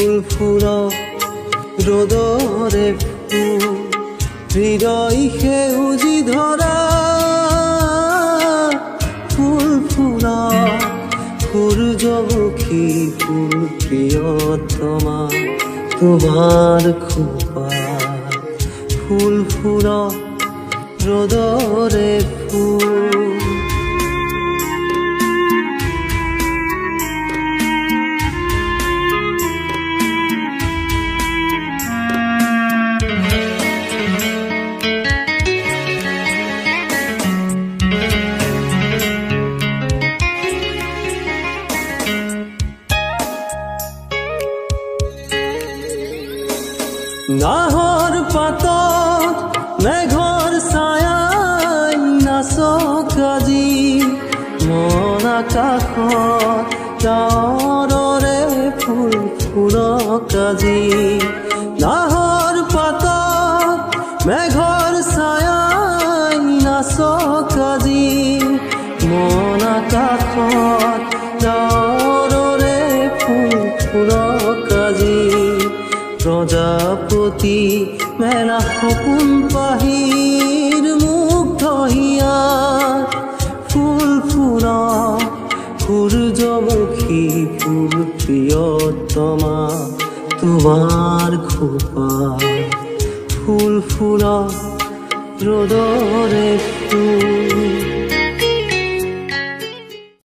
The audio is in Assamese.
ফুল ফুৰা ৰ'দৰে ফুল হৃদয় সেউজী ধৰা ফুল ফুৰা সূৰ্যমুখী ফুল প্ৰিয়তমা তোমাৰ খোপা ফুল ফুৰা ৰ'দৰে ফুল নাহৰ পাতত মেঘৰ ছায়াই নাচক আজি মন আকাশত ডাৱৰৰে ফুল ফুৰক আজি নাহৰ পাতত মেঘৰ ছায়াই নাচক আজি মন আকাশত ডাৱৰৰে ফুল ফুৰক আজি প্ৰজাপতি মেলা সপোন পাহিৰ মুগ্ধ হিয়াত ফুল ফুৰা সূৰ্যমুখী ফুল প্ৰিয়তমা তোমাৰ খোপা ফুল ফুৰা ৰ'দৰে ফুল